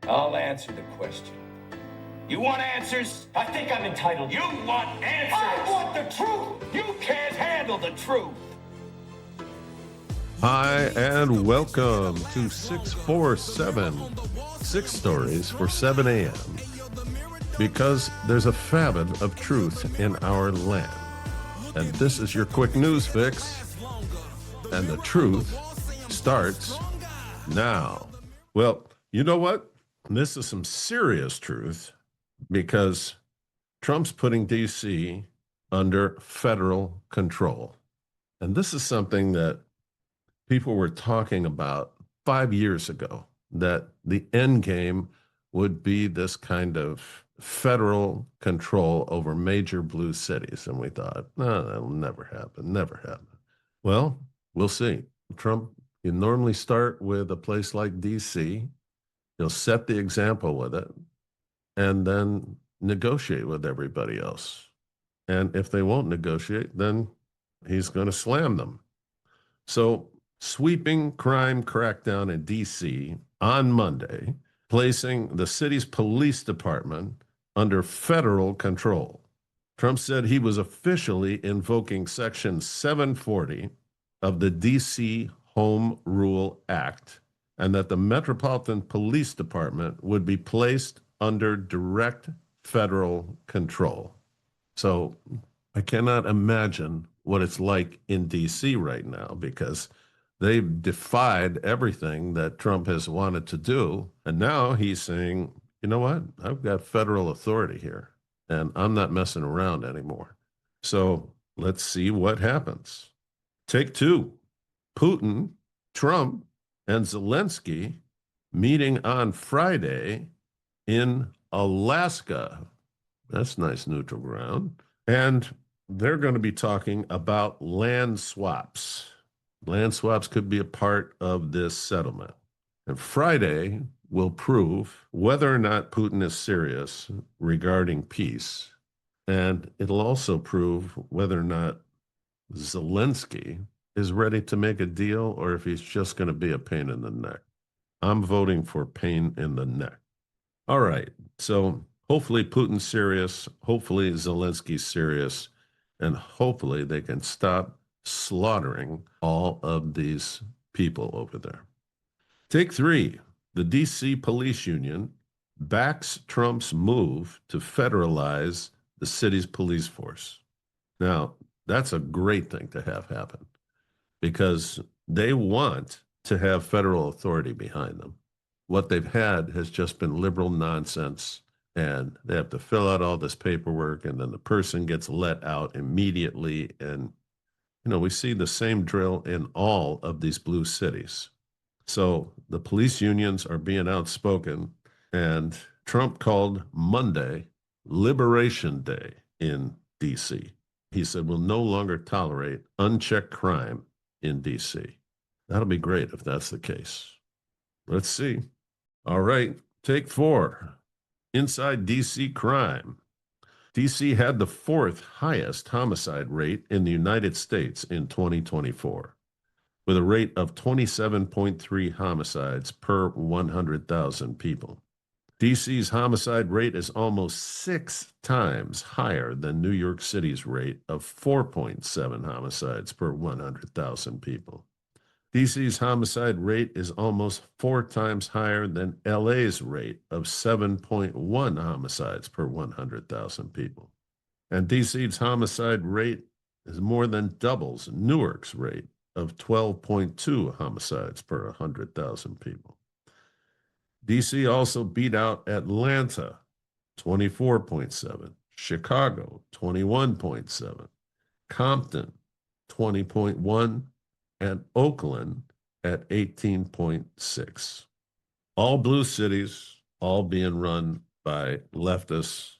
I'll answer the question. You want answers? I think I'm entitled. You want answers? I want the truth! You can't handle the truth! Hi, and welcome to 647, 6 stories for 7 a.m. Because there's a famine of truth in our land. And this is your quick news fix. And the truth starts now. Well, you know what? This is some serious truth because Trump's putting D.C. under federal control. And this is something that people were talking about 5 years ago, that the end game would be this kind of federal control over major blue cities. And we thought, no, that'll never happen, never happen. Well, we'll see. Trump, you normally start with a place like D.C., you'll set the example with it, and then negotiate with everybody else. And if they won't negotiate, then he's going to slam them. So sweeping crime crackdown in D.C. on Monday, placing the city's police department under federal control. Trump said he was officially invoking Section 740 of the D.C. Home Rule Act, and that the Metropolitan Police Department would be placed under direct federal control. So I cannot imagine what it's like in D.C. right now, because they've defied everything that Trump has wanted to do. And now he's saying, you know what? I've got federal authority here, and I'm not messing around anymore. So let's see what happens. Take two. Putin, Trump, and Zelensky meeting on Friday in Alaska. That's nice neutral ground. And they're going to be talking about land swaps. Land swaps could be a part of this settlement. And Friday will prove whether or not Putin is serious regarding peace. And it'll also prove whether or not Zelensky is ready to make a deal, or if he's just going to be a pain in the neck. I'm voting for pain in the neck. All right, so hopefully Putin's serious, hopefully Zelensky's serious, and hopefully they can stop slaughtering all of these people over there. Take three. The D.C. Police Union backs Trump's move to federalize the city's police force. Now, that's a great thing to have happen, because they want to have federal authority behind them. What they've had has just been liberal nonsense, and they have to fill out all this paperwork, and then the person gets let out immediately. And, you know, we see the same drill in all of these blue cities. So the police unions are being outspoken, and Trump called Monday Liberation Day in D.C. He said, we'll no longer tolerate unchecked crime in D.C. That'll be great if that's the case. Let's see. All right, take four. Inside D.C. crime. D.C. had the fourth highest homicide rate in the United States in 2024, with a rate of 27.3 homicides per 100,000 people. D.C.'s homicide rate is almost 6 times higher than New York City's rate of 4.7 homicides per 100,000 people. D.C.'s homicide rate is almost 4 times higher than L.A.'s rate of 7.1 homicides per 100,000 people. And D.C.'s homicide rate is more than doubles Newark's rate of 12.2 homicides per 100,000 people. D.C. also beat out Atlanta, 24.7, Chicago, 21.7, Compton, 20.1, and Oakland at 18.6. All blue cities, all being run by leftists,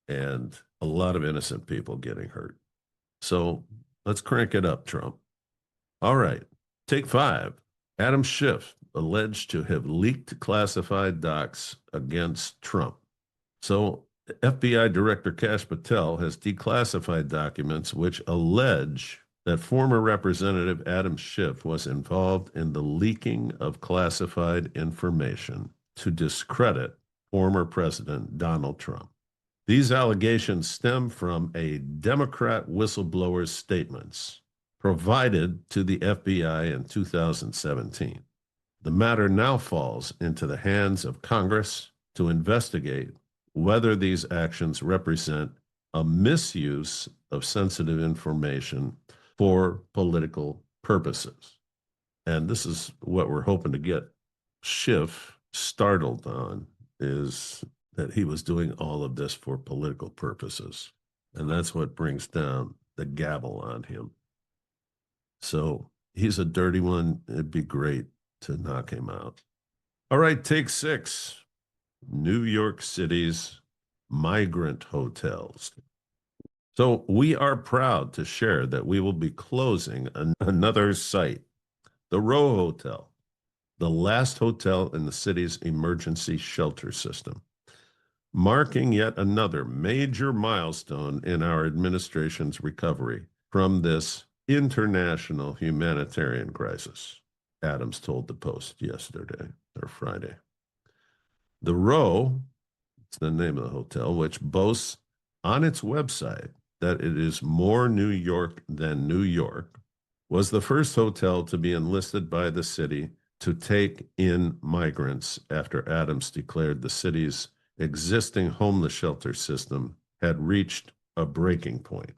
and a lot of innocent people getting hurt. So let's crank it up, Trump. All right, take five. Adam Schiff alleged to have leaked classified docs against Trump. So FBI Director Kash Patel has declassified documents which allege that former Representative Adam Schiff was involved in the leaking of classified information to discredit former President Donald Trump. These allegations stem from a Democrat whistleblower's statements provided to the FBI in 2017. The matter now falls into the hands of Congress to investigate whether these actions represent a misuse of sensitive information for political purposes. And this is what we're hoping to get Schiff startled on, is that he was doing all of this for political purposes. And that's what brings down the gavel on him. So he's a dirty one. It'd be great to knock him out. All right, take 6. New York City's migrant hotels. So we are proud to share that we will be closing another site, the Row Hotel, the last hotel in the city's emergency shelter system, marking yet another major milestone in our administration's recovery from this international humanitarian crisis, Adams told the Post yesterday or Friday. The Row, it's the name of the hotel, which boasts on its website that it is more New York than New York, was the first hotel to be enlisted by the city to take in migrants after Adams declared the city's existing homeless shelter system had reached a breaking point.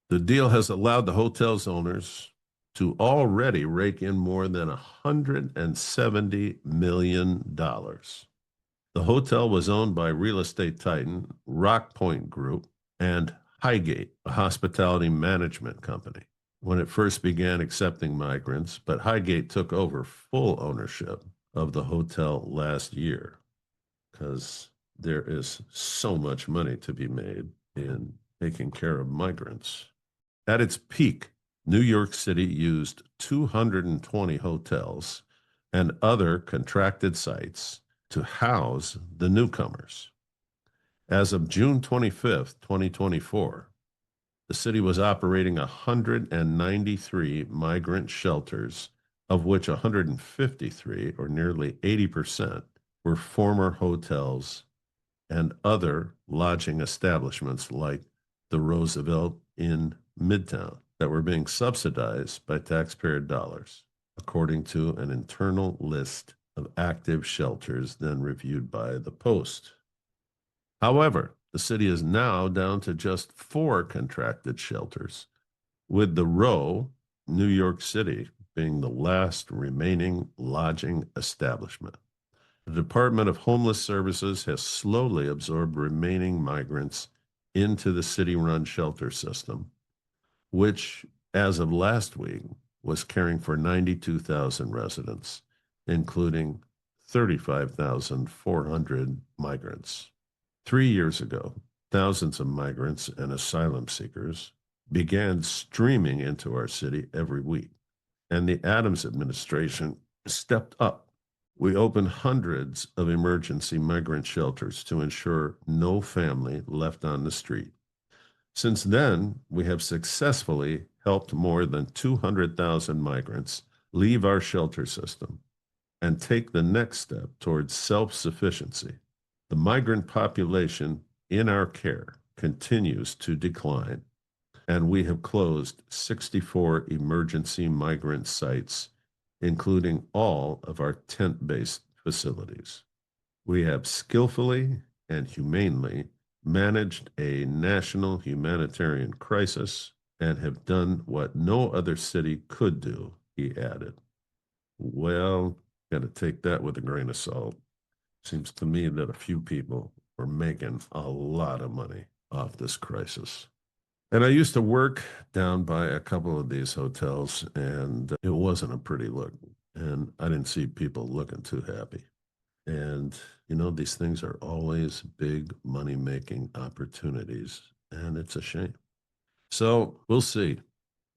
The deal has allowed the hotel's owners to already rake in more than $170 million. The hotel was owned by real estate titan Rock Point Group and Highgate, a hospitality management company, when it first began accepting migrants, but Highgate took over full ownership of the hotel last year because there is so much money to be made in taking care of migrants. At its peak, New York City used 220 hotels and other contracted sites to house the newcomers. As of June 25th, 2024, the city was operating 193 migrant shelters, of which 153, or nearly 80%, were former hotels and other lodging establishments like the Roosevelt in Midtown that were being subsidized by taxpayer dollars, according to an internal list of active shelters then reviewed by the Post. However, the city is now down to just 4 contracted shelters, with the Row, New York City, being the last remaining lodging establishment. The Department of Homeless Services has slowly absorbed remaining migrants into the city-run shelter system, which, as of last week, was caring for 92,000 residents, including 35,400 migrants. 3 years ago, thousands of migrants and asylum seekers began streaming into our city every week, and the Adams administration stepped up. We opened hundreds of emergency migrant shelters to ensure no family left on the street. Since then, we have successfully helped more than 200,000 migrants leave our shelter system and take the next step towards self-sufficiency. The migrant population in our care continues to decline, and we have closed 64 emergency migrant sites, including all of our tent-based facilities. We have skillfully and humanely managed a national humanitarian crisis and have done what no other city could do, he added. Well, got to take that with a grain of salt. Seems to me that a few people are making a lot of money off this crisis. And I used to work down by a couple of these hotels, and it wasn't a pretty look. And I didn't see people looking too happy. And, you know, these things are always big money-making opportunities, and it's a shame. So we'll see.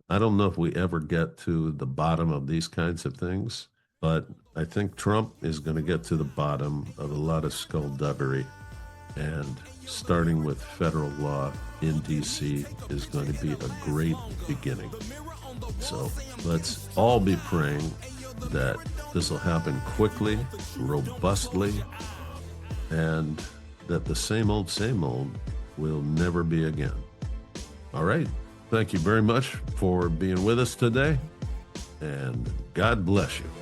I don't know if we ever get to the bottom of these kinds of things, but I think Trump is going to get to the bottom of a lot of skullduggery. And starting with federal law in D.C. is going to be a great beginning. So let's all be praying that this will happen quickly, robustly, and that the same old will never be again. All right. Thank you very much for being with us today, and God bless you.